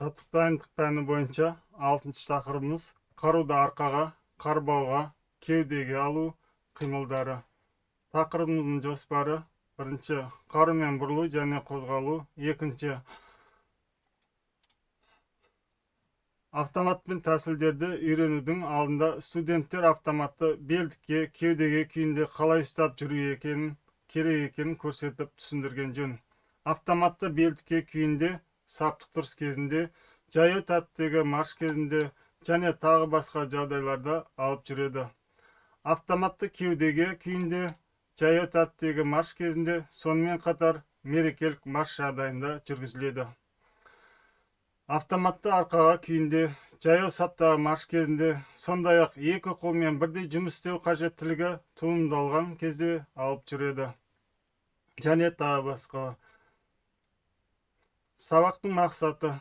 Саптық дайындық пәні бойынша 6-шы тақырыбымыз қаруды арқаға, қарбауға, кеудеге алу қимылдары. Тақырыбымыздың жоспары: бірінші, қарумен бұрылу және қозғалу; екінші, автоматпен тәсілдерді үйренудің алдында студенттер автоматты белдікке, кеудеге күйінде қалай ұстап жүру керек екенін көрсетіп түсіндірген жөн. Автоматты белдікке күйінде саптық тұрыс кезінде, жаяу тәртіптегі марш кезінде және тағы басқа жағдайларда алып жүреді. Автоматты кеудеге күйінде, жаяу тәртіптегі марш кезінде, сонымен қатар мерекелік марш жағдайында жүргізіледі. Автоматты арқаға күйінде, жаяу саптағы марш кезінде, сондай-ақ екі қолмен бірдей жұмыс істеу қажеттілігі туындалған кезде алып жүреді. Және тағы басқа. Сабақтың мақсаты: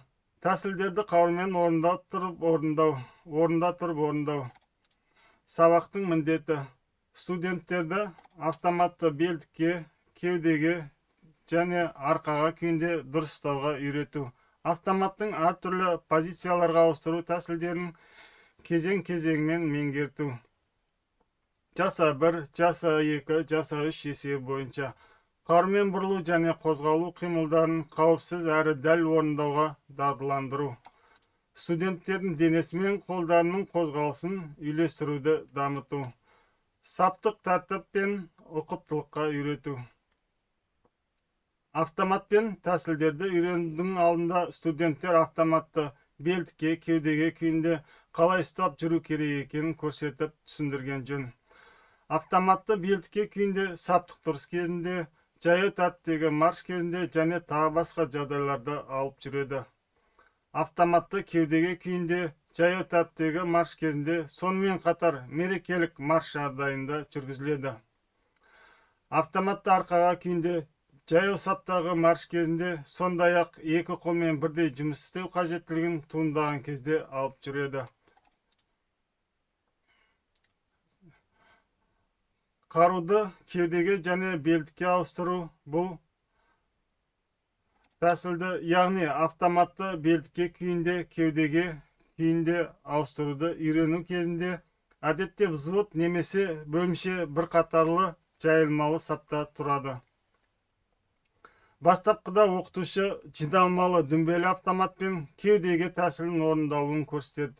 тәсілдерді қарумен орында тұрып орындау. Сабақтың міндеті: студенттерді автоматты белдікке, кеудеге және арқаға күйінде дұрыс ұстауға үйрету. Автоматтың әртүрлі позицияларға ауыстыру тәсілдерін кезең-кезеңмен меңгерту. Жаса 1, жаса 2, жаса 3 есебі бойынша қарумен бұрылу және қозғалу қимылдарын қауіпсіз әрі дәл орындауға дағдыландыру. Студенттердің денесі мен қолдарының қозғалысын үйлестіруді дамыту. Саптық тәртіп пен ұқыптылыққа үйрету. Автоматпен тәсілдерді үйренудің алдында студенттер автоматты белдікке, кеудеге күйінде қалай ұстап жүру керек екенін көрсетіп түсіндірген жөн. Автоматты белдікке күйінде саптық тұрыс кезінде, жаяу тәртіптегі марш кезінде және тағы басқа жағдайларда алып жүреді. Автоматты кеудеге күйінде, жаяу тәртіптегі марш кезінде, сонымен қатар мерекелік марш жағдайында жүргізіледі. Автоматты арқаға күйінде, жаяу саптағы марш кезінде, сондай-ақ екі қолмен бірдей жұмыс істеу қажеттілігін туындаған кезде алып жүреді. Қаруды кеудеге және белдікке ауыстыру бұл тәсілді, яғни автоматты белдікке күйінде, кеудеге күйінде ауыстыруды үйрену кезінде әдетте взвод немесе бөлімше бір қатарлы жайылмалы сапта тұрады. Бастапқыда оқытушы жиналмалы дүмбелі автоматпен кеудеге тәсілін орындалуын көрсетеді.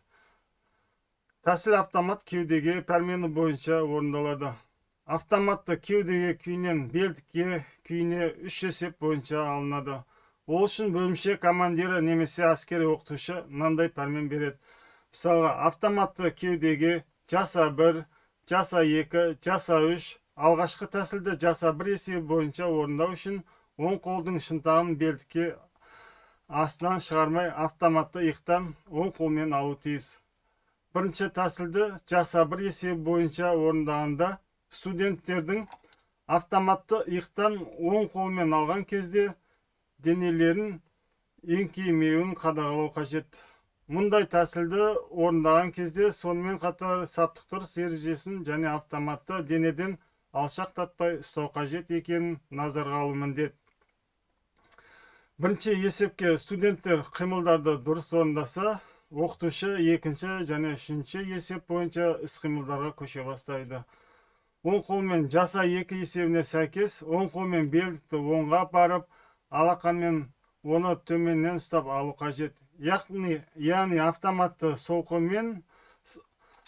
Тәсіл автомат кеудеге пәрмені бойынша орындалады. Автоматты кеудеге күйінен белдікке күйіне 3 есеп бойынша алынады. Ол үшін бөлімше командирі немесе әскери оқытушы мынандай пәрмен береді. Мысалға, автоматты кеудеге жаса 1, жаса 2, жаса 3, алғашқы тәсілді жаса 1 есебі бойынша орындау үшін оң қолдың шынтағын белдікке астынан шығармай автоматты иықтан оң қолмен алу тиіс. Бірінші тәсілді жаса 1 есебі бойынша орындағанда студенттердің автоматты иықтан оң қолмен алған кезде денелерін еңкеймеуін қадағалау қажет. Мұндай тәсілді орындаған кезде сонымен қатар саптық тұрыс ережесін және автоматты денеден алшақтатпай ұстау қажет екенін назарға алу міндет. Бірінші есепке студенттер қимылдарды дұрыс орындаса, оқытушы екінші және үшінші есеп бойынша іс-қимылдарға көше бастайды. Оң қолмен жаса 2 есебіне сәйкес, оң қолмен белдікті оңға апарып, алақанмен оны төменнен ұстап алу қажет. Яғни автоматты сол қолмен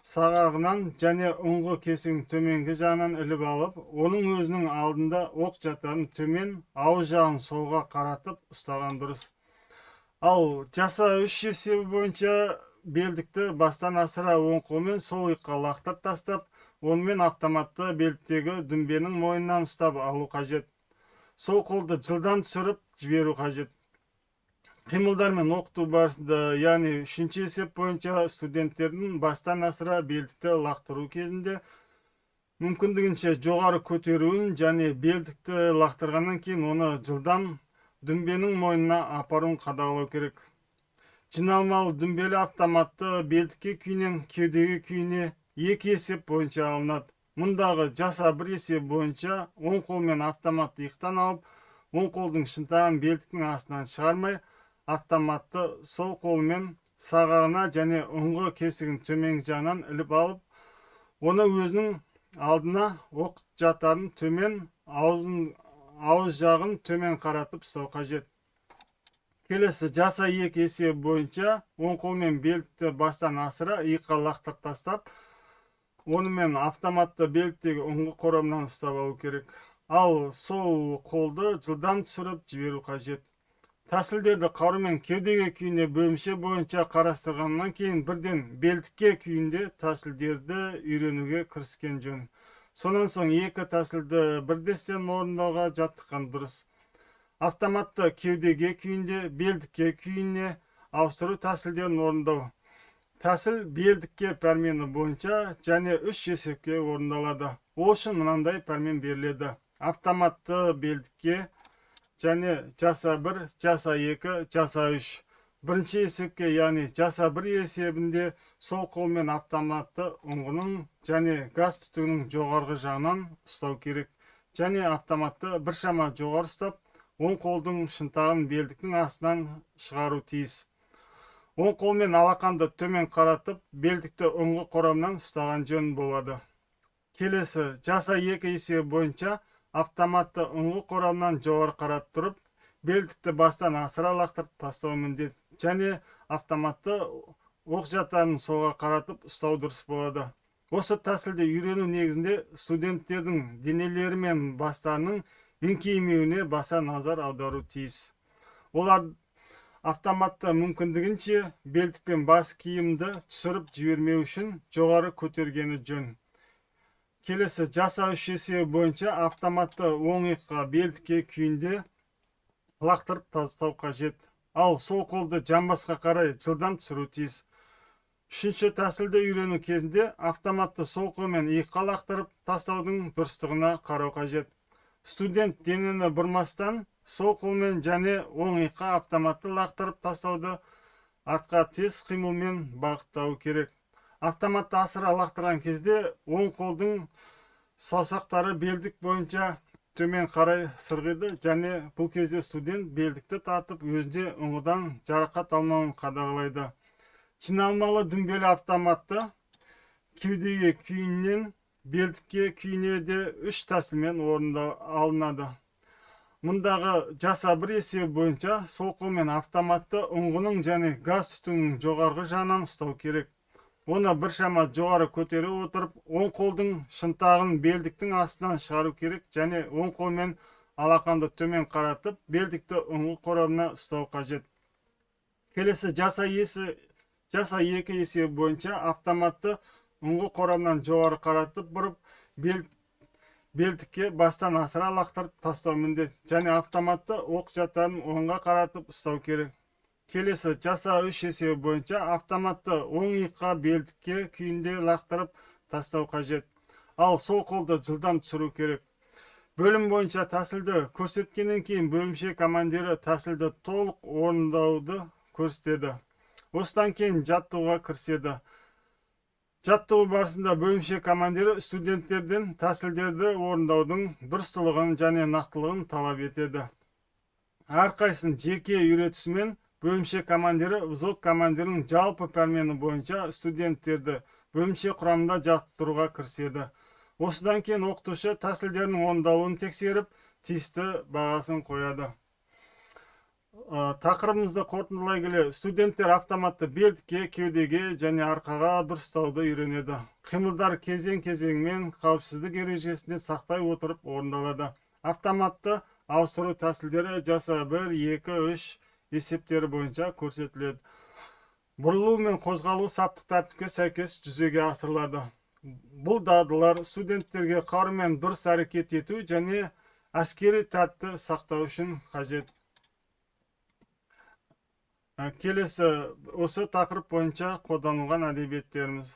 сағағынан және ұңғы кесің төменгі жағынан іліп алып, оның өзінің алдында оқ жатарын төмен, ауыз жағын солға қаратып ұстаған дұрыс. Ал жаса 3 есебі бойынша белдікті бастан асыра оң қолмен сол иыққа лақтырып тастап, онымен автоматты белдіктегі дүмбенің мойнынан ұстап алу қажет. Сол қолды жылдам түсіріп жіберу қажет. Қимылдармен оқыту барысында, яғни үшінші есеп бойынша студенттердің бастан асыра белдікті лақтыру кезінде мүмкіндігінше жоғары көтеруін және белдікті лақтырғаннан кейін оны жылдам дүмбенің мойнына апаруын қадағалау керек. Жиналмалы дүмбелі автоматты белдікке күйінен кеудеге күйіне 2 есеп бойынша алынады. Мұндағы жаса 1 есеп бойынша оң қолмен автоматты иықтан алып, оң қолдың шынтағын белдіктің астынан шығармай, автоматты сол қолмен сағағына және ұңғы кесігін төменгі жағынан іліп алып, оны өзінің алдына оқ жатарын төмен, ауыз жағын төмен қаратып ұстау қажет. Келесі жаса 2 есебі бойынша оң қолмен белдікті бастан асыра иыққа лақтырып тастап, онымен автоматты белдіктегі ұңғы қорамынан ұстап алу керек. Ал сол қолды жылдам түсіріп жіберу қажет. Тәсілдерді қарумен кеудеге күйінде бөлімше бойынша қарастырғаннан кейін бірден белдікке күйінде тәсілдерді үйренуге кіріскен жөн. Сонан соң екі тәсілді бірдестен орындауға жаттыққан дұрыс. Автоматты кеудеге күйінде, белдікке күйіне ауыстыру тәсілдерін орындау. Тәсіл белдікке пәрмені бойынша және 3 есепке орындалады. Ол үшін мынандай пәрмен беріледі. Автоматты белдікке және жаса 1, жаса 2, жаса 3. Бірінші есепке, яғни жаса 1 есебінде сол қолмен автоматты ұңғының және газ түтігінің жоғарғы жағынан ұстау керек. Және автоматты біршама жоғары ұстап, оң қолдың шынтағын белдіктің астынан шығару тиіс. Оң қолмен алақанды төмен қаратып, белдікті ұңғы қорамынан ұстаған жөн болады. Келесі жаса 2 есебі бойынша автоматты ұңғы қорамынан жоғары қаратып тұрып, белдікті бастан асыра лақтырып тастау міндет. Және автоматты оқ жатарын солға қаратып ұстау дұрыс болады. Осы тәсілді үйрену негізінде студенттердің денелері мен бастарының еңкеймеуіне баса назар аудару тиіс. Олар автоматты мүмкіндігінше белдік пен бас киімді түсіріп жібермеу үшін жоғары көтергені жөн. Келесі жаса 3 есебі бойынша автоматты оң иыққа белдікке күйінде лақтырып тастау қажет. Ал сол қолды жамбасқа қарай жылдам түсіру тиіс. Үшінші тәсілді үйрену кезінде автоматты сол қолмен иыққа лақтырып тастаудың дұрыстығына қарау қажет. Студент денені бұрмастан сол қолмен және оң иыққа автоматты лақтырып тастауды артқа тез қимылмен бағыттау керек. Автоматты асыра лақтырған кезде оң қолдың саусақтары белдік бойынша төмен қарай сырғиды және бұл кезде студент белдікті тартып өзіне ұңғыдан жарақат алмауын қадағалайды. Жиналмалы дүмбелі автоматты кеудеге күйінен белдікке күйіне де 3 тәсілмен алынады. Мұндағы жаса 1 есебі бойынша сол қолмен автоматты ұңғының және газ түтігінің жоғарғы жағынан ұстау керек. Оны біршама жоғары көтере отырып, оң қолдың шынтағын белдіктің астынан шығару керек және оң қолмен алақанды төмен қаратып, белдікті ұңғы қорамына ұстау қажет. Келесі жаса 2 есебі бойынша автоматты ұңғы қорамнан жоғары қаратып бұрып, белдікке бастан асыра лақтырып тастау міндет және автоматты оқ жатарын оңға қаратып ұстау керек. Келесі жаса 3 есебі бойынша автоматты оң иыққа белдікке күйінде лақтырып тастау қажет. Ал сол қолды жылдам түсіру керек. Бөлім бойынша тәсілді көрсеткеннен кейін бөлімше командирі тәсілді толық орындауды көрсетеді. Осыдан кейін жаттығуға кіріседі. Жаттығу барысында бөлімше командирі студенттерден тәсілдерді орындаудың дұрыстылығын және нақтылығын талап етеді. Әрқайсысын жеке үйретісімен бөлімше командирі взвод командирінің жалпы пәрмені бойынша студенттерді бөлімше құрамында жаттықтыруға кіріседі. Осыдан кейін оқытушы тәсілдерінің орындалуын тексеріп, тиісті бағасын қояды. Тақырыбымызды қорытындылай келе, студенттер автоматты белдікке, кеудеге және арқаға дұрыстауды үйренеді. Қимылдар кезең-кезеңмен қауіпсіздік ережесінде сақтай отырып орындалады. Автоматты ауыстыру тәсілдері жаса 1, 2, 3 есептері бойынша көрсетіледі. Бұрылу мен қозғалу саптық тәртіпке сәйкес жүзеге асырылады. Бұл дағдылар студенттерге қарумен дұрыс әрекет ету және әскери тәртіпті сақтау үшін қажет. Келесі осы тақырып бойынша қолданылған әдебиеттеріміз.